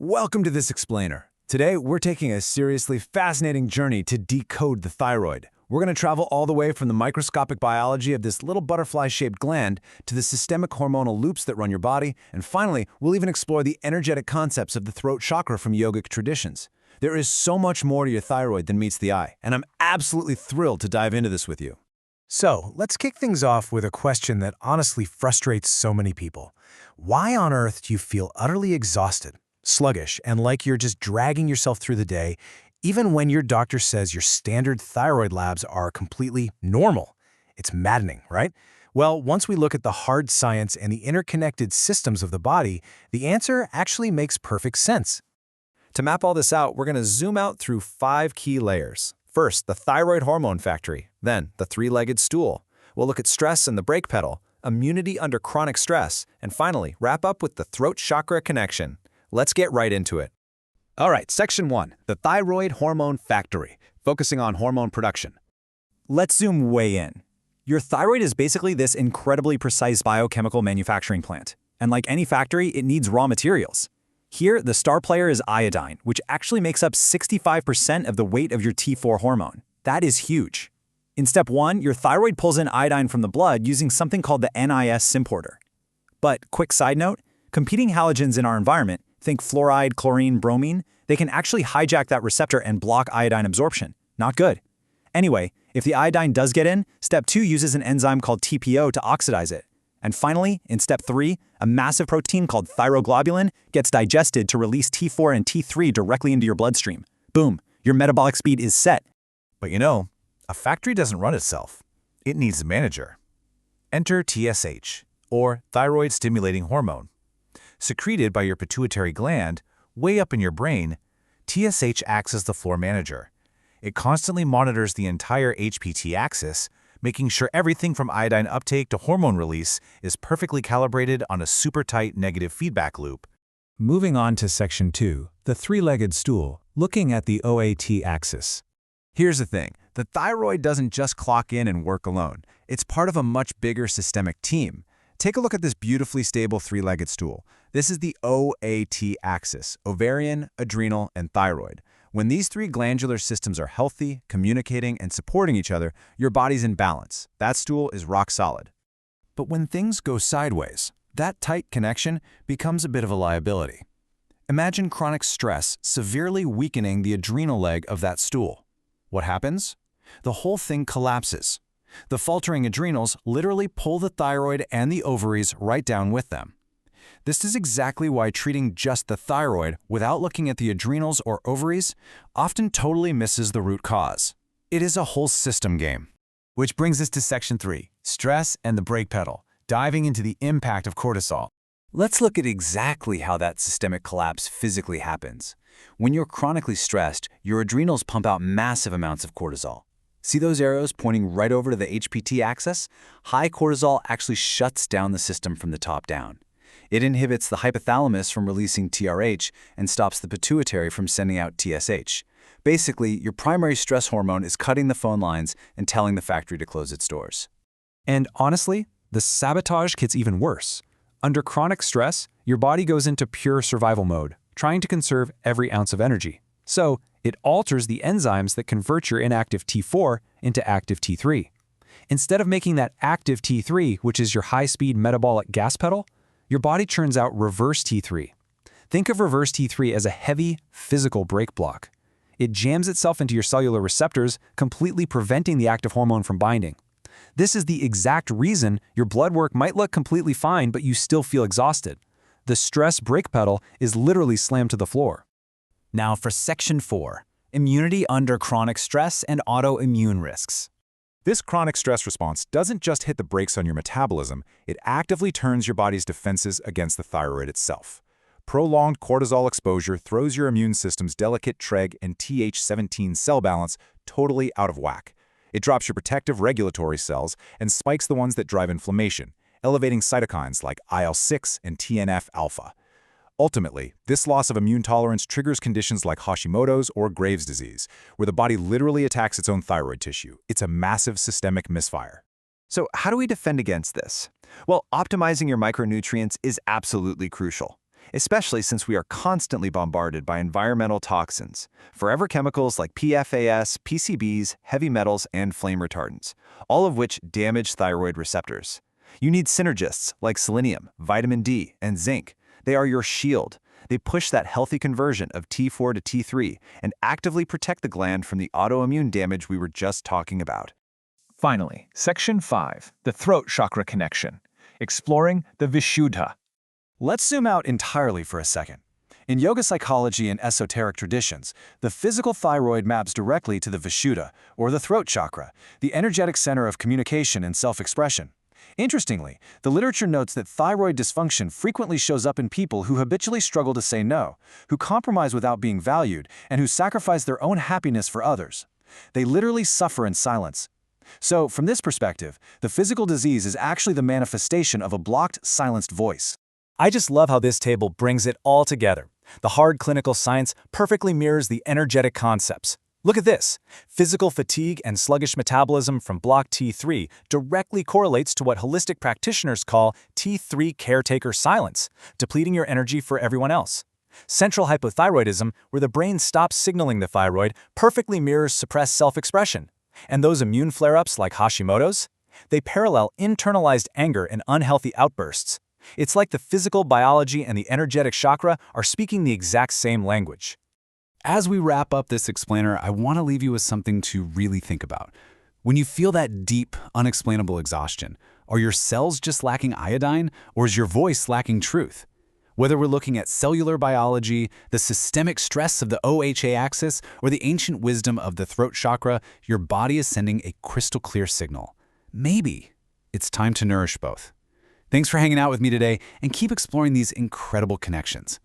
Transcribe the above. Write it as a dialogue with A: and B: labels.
A: Welcome to this explainer. Today, we're taking a seriously fascinating journey to decode the thyroid. We're going to travel all the way from the microscopic biology of this little butterfly-shaped gland to the systemic hormonal loops that run your body, and finally, we'll even explore the energetic concepts of the throat chakra from yogic traditions. There is so much more to your thyroid than meets the eye, and I'm absolutely thrilled to dive into this with you.
B: So, let's kick things off with a question that honestly frustrates so many people. Why on earth do you feel utterly exhausted, sluggish, and like you're just dragging yourself through the day, even when your doctor says your standard thyroid labs are completely normal? It's maddening, right? Well, once we look at the hard science and the interconnected systems of the body, the answer actually makes perfect sense.
A: To map all this out, we're going to zoom out through 5 key layers. First, the thyroid hormone factory, then the three-legged stool. We'll look at stress and the brake pedal, immunity under chronic stress, and finally, wrap up with the throat chakra connection. Let's get right into it. All right, Section 1, the thyroid hormone factory, focusing on hormone production. Let's zoom way in. Your thyroid is basically this incredibly precise biochemical manufacturing plant. And like any factory, it needs raw materials. Here, the star player is iodine, which actually makes up 65% of the weight of your T4 hormone. That is huge. In step 1, your thyroid pulls in iodine from the blood using something called the NIS symporter. But, quick side note, competing halogens in our environment, think fluoride, chlorine, bromine, they can actually hijack that receptor and block iodine absorption. Not good. Anyway, if the iodine does get in, step 2 uses an enzyme called TPO to oxidize it. And finally, in step 3, a massive protein called thyroglobulin gets digested to release T4 and T3 directly into your bloodstream. Boom, your metabolic speed is set.
C: But you know, a factory doesn't run itself. It needs a manager. Enter TSH, or thyroid stimulating hormone. Secreted by your pituitary gland, way up in your brain, TSH acts as the floor manager. It constantly monitors the entire HPT axis, making sure everything from iodine uptake to hormone release is perfectly calibrated on a super tight negative feedback loop.
B: Moving on to Section 2, the three-legged stool, looking at the OAT axis.
A: Here's the thing, the thyroid doesn't just clock in and work alone. It's part of a much bigger systemic team. Take a look at this beautifully stable three-legged stool. This is the OAT axis, ovarian, adrenal, and thyroid. When these 3 glandular systems are healthy, communicating, and supporting each other, your body's in balance. That stool is rock solid. But when things go sideways, that tight connection becomes a bit of a liability. Imagine chronic stress severely weakening the adrenal leg of that stool. What happens? The whole thing collapses. The faltering adrenals literally pull the thyroid and the ovaries right down with them. This is exactly why treating just the thyroid without looking at the adrenals or ovaries often totally misses the root cause. It is a whole system game. Which brings us to Section 3, stress and the brake pedal, diving into the impact of cortisol. Let's look at exactly how that systemic collapse physically happens. When you're chronically stressed, your adrenals pump out massive amounts of cortisol. See those arrows pointing right over to the HPT axis? High cortisol actually shuts down the system from the top down. It inhibits the hypothalamus from releasing TRH and stops the pituitary from sending out TSH. Basically, your primary stress hormone is cutting the phone lines and telling the factory to close its doors. And honestly, the sabotage gets even worse. Under chronic stress, your body goes into pure survival mode, trying to conserve every ounce of energy. So, it alters the enzymes that convert your inactive T4 into active T3. Instead of making that active T3, which is your high-speed metabolic gas pedal, your body churns out reverse T3. Think of reverse T3 as a heavy, physical brake block. It jams itself into your cellular receptors, completely preventing the active hormone from binding. This is the exact reason your blood work might look completely fine, but you still feel exhausted. The stress brake pedal is literally slammed to the floor. Now for Section 4, immunity under chronic stress and autoimmune risks.
C: This chronic stress response doesn't just hit the brakes on your metabolism, it actively turns your body's defenses against the thyroid itself. Prolonged cortisol exposure throws your immune system's delicate TREG and Th17 cell balance totally out of whack. It drops your protective regulatory cells and spikes the ones that drive inflammation, elevating cytokines like IL-6 and TNF-alpha. Ultimately, this loss of immune tolerance triggers conditions like Hashimoto's or Graves' disease, where the body literally attacks its own thyroid tissue. It's a massive systemic misfire.
A: So how do we defend against this? Well, optimizing your micronutrients is absolutely crucial.
D: especially since we are constantly bombarded by environmental toxins, forever chemicals like PFAS, PCBs, heavy metals, and flame retardants, all of which damage thyroid receptors. You need synergists like selenium, vitamin D, and zinc. They are your shield. They push that healthy conversion of T4 to T3 and actively protect the gland from the autoimmune damage we were just talking about.
E: Finally, Section 5, the throat chakra connection, exploring the Vishuddha.
B: Let's zoom out entirely for a second. In yoga psychology and esoteric traditions, the physical thyroid maps directly to the Vishuddha, or the throat chakra, the energetic center of communication and self-expression. Interestingly, the literature notes that thyroid dysfunction frequently shows up in people who habitually struggle to say no, who compromise without being valued, and who sacrifice their own happiness for others. They literally suffer in silence. So, from this perspective, the physical disease is actually the manifestation of a blocked, silenced voice. I just love how this table brings it all together. The hard clinical science perfectly mirrors the energetic concepts. Look at this. Physical fatigue and sluggish metabolism from block T3 directly correlates to what holistic practitioners call T3 caretaker silence, depleting your energy for everyone else. Central hypothyroidism, where the brain stops signaling the thyroid, perfectly mirrors suppressed self-expression. And those immune flare-ups like Hashimoto's? They parallel internalized anger and unhealthy outbursts. It's like the physical biology and the energetic chakra are speaking the exact same language.
C: As we wrap up this explainer, I want to leave you with something to really think about. When you feel that deep, unexplainable exhaustion, are your cells just lacking iodine, or is your voice lacking truth? Whether we're looking at cellular biology, the systemic stress of the OHA axis, or the ancient wisdom of the throat chakra, your body is sending a crystal clear signal. Maybe it's time to nourish both. Thanks for hanging out with me today, and keep exploring these incredible connections.